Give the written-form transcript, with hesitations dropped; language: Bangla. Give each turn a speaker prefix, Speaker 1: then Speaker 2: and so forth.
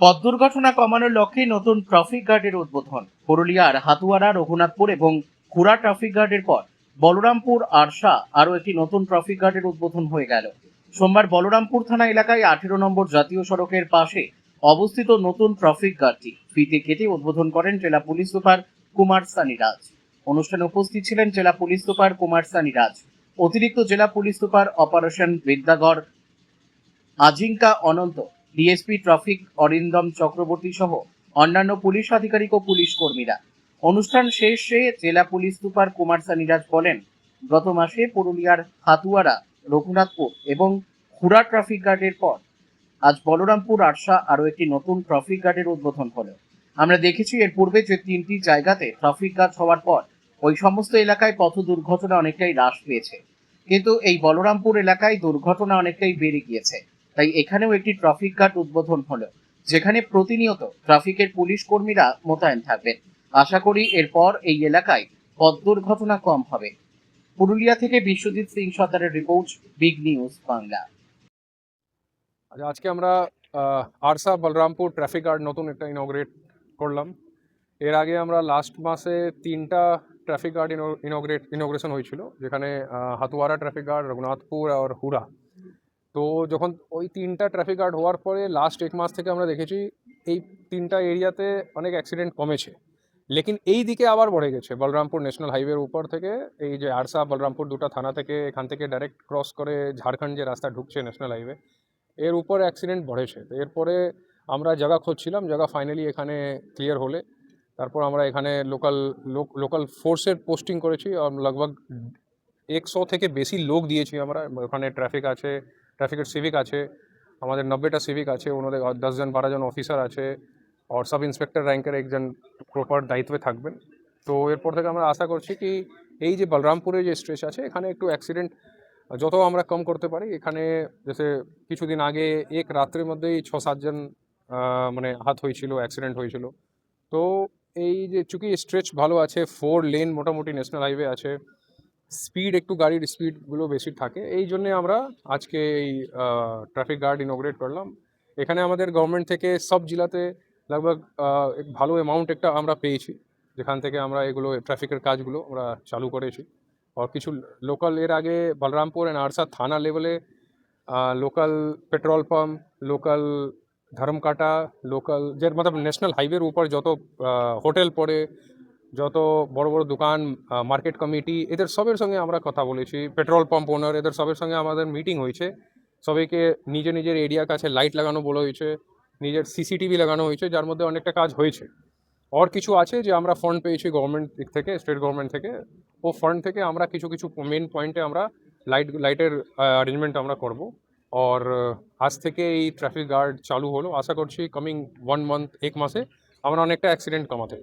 Speaker 1: পথ দুর্ঘটনা কমানোর লক্ষ্যে নতুন ট্রাফিক গার্ডের উদ্বোধন। পুরুলিয়ার হাতুয়ারা, রঘুনাথপুর এবং খুড়া ট্রাফিক গার্ডের পর বলরামপুর আরশা আরও একটি নতুন ট্রাফিক গার্ডের উদ্বোধন হয়ে গেল। সোমবার বলরামপুর থানা এলাকায় 18 নম্বর জাতীয় সড়কের পাশে অবস্থিত নতুন ট্রাফিক গার্ডটি ফিতে কেটে উদ্বোধন করেন জেলা পুলিশ সুপার কুমার সানি রাজ। অনুষ্ঠানে উপস্থিত ছিলেন জেলা পুলিশ সুপার কুমার সানি রাজ, অতিরিক্ত জেলা পুলিশ সুপার অপারেশন বিদ্যাগড় আজিঙ্কা অনন্ত, ডিএসপি ট্রাফিক অরিন্দম চক্রবর্তী সহ অন্যান্য পুলিশ আধিকারিক ও পুলিশ কর্মীরা। অনুষ্ঠান শেষে জেলা পুলিশ সুপার কুমার সানিরাজ বলেন, গত মাসে পুরুলিয়ার হাতুয়ারা, রঘুনাথপুর এবং খুড়া ট্রাফিক গার্ডের পর আজ বলরামপুর আরশা আরও একটি নতুন ট্রাফিক গার্ডের উদ্বোধন হলো। আমরা দেখেছি এর পূর্বে যে 3টি জায়গাতে ট্রাফিক গার্ড হওয়ার পর ওই সমস্ত এলাকায় পথ দুর্ঘটনা অনেকটাই হ্রাস পেয়েছে, কিন্তু এই বলরামপুর এলাকায় দুর্ঘটনা অনেকটাই বেড়ে গিয়েছে। তাই এখানেও একটি ট্রাফিক গার্ড উদ্বোধন হলো, যেখানে প্রতিনিয়ত ট্রাফিকের পুলিশ কর্মীরা মোতায়েন থাকবেন। আশা করি এরপর এই এলাকায় পথ দুর্ঘটনা কম হবে। পুরুলিয়া থেকে বিশ্বজিৎ সিং সর্দারের রিপোর্ট, বিগ নিউজ বাংলা।
Speaker 2: আজকে আমরা আরশা বলরামপুর ট্রাফিক গার্ড নতুন একটা ইনগ্রেট করলাম। এর আগে আমরা লাস্ট মাসে 3টা ট্রাফিক গার্ড ইনগ্রেশন হয়েছিল, যেখানে হাতুয়ারা ট্রাফিক গার্ড, রঘুনাথপুর আর হুড়া। তো যখন ওই 3টা ট্রাফিক গার্ড হওয়ার পরে লাস্ট 1 মাস থেকে আমরা দেখেছি এই 3টা এরিয়াতে অনেক অ্যাক্সিডেন্ট কমেছে, লেকিন এই দিকে আবার বেড়ে গেছে। বলরামপুর ন্যাশনাল হাইওয়ের উপর থেকে এই যে আরশা বলরামপুর দুটো থানা থেকে, এখান থেকে ডাইরেক্ট ক্রস করে ঝাড়খণ্ড যে রাস্তা ঢুকছে ন্যাশনাল হাইওয়ে, এর উপর অ্যাক্সিডেন্ট বেড়েছে। তো এরপরে আমরা জায়গা খুঁজছিলাম, জায়গা ফাইনালি এখানে ক্লিয়ার হলে তারপর আমরা এখানে লোকাল ফোর্সের পোস্টিং করেছি। লগভগ 100 থেকে বেশি লোক দিয়েছি আমরা। ওখানে ট্রাফিক আছে, ট্রাফিকের সিভিক আছে, আমাদের 90টা সিভিক আছে, ওনাদের 10-12 জন অফিসার আছে, আর সাব ইন্সপেক্টর র্যাঙ্কের একজন প্রপার দায়িত্বে থাকবেন। তো এরপর থেকে আমরা আশা করছি কি এই যে বলরামপুরে যে স্ট্রেচ আছে এখানে একটু অ্যাক্সিডেন্ট যত আমরা কম করতে পারি। এখানে যেসে কিছুদিন আগে এক রাত্রের মধ্যেই 6-7 জন মানে আহত হয়েছিল, অ্যাক্সিডেন্ট হয়েছিল। তো এই যে চूंकि স্ট্রেচ ভালো আছে, 4 লেন মোটামুটি ন্যাশনাল হাইওয়ে আছে, স্পিড একটু গাড়ির স্পিডগুলো বেশি থাকে, এই জন্যে আমরা আজকে এই ট্রাফিক গার্ড ইনগ্রেট করলাম। এখানে আমাদের গভর্নমেন্ট থেকে সব জেলাতে লগভগ এক ভালো অ্যামাউন্ট একটা আমরা পেয়েছি, যেখান থেকে আমরা এগুলো ট্রাফিকের কাজগুলো আমরা চালু করেছি। আর কিছু লোকাল এর আগে বলরামপুর অ্যান্ড আরশা থানা লেভেলে লোকাল পেট্রোল পাম্প, লোকাল ধর্মকাটা, লোকাল যে মতলব ন্যাশনাল হাইওয়ের উপর যত হোটেল পড়ে, যত বড় বড় দোকান, মার্কেট কমিটি, এদের সবের সঙ্গে আমরা কথা বলেছি। পেট্রোল পাম্প ওনার, এদের সবের সঙ্গে আমাদের মিটিং হয়েছে। সবাইকে নিজের নিজের এরিয়ার কাছে লাইট লাগানো বলা হয়েছে, নিজের সিসিটিভি লাগানো হয়েছে, যার মধ্যে অনেকটা কাজ হয়েছে। আর কিছু আছে যে আমরা ফান্ড পেয়েছি গভর্নমেন্ট দিক থেকে, স্টেট গভর্নমেন্ট থেকে। ও ফান্ড থেকে আমরা কিছু কিছু মেন পয়েন্টে আমরা লাইটের অ্যারেঞ্জমেন্ট আমরা করব। আর আজ থেকে এই ট্রাফিক গার্ড চালু হলো। আশা করছি কামিং 1 মান্থ, 1 মাসে আমরা অনেকটা অ্যাক্সিডেন্ট কমাতে।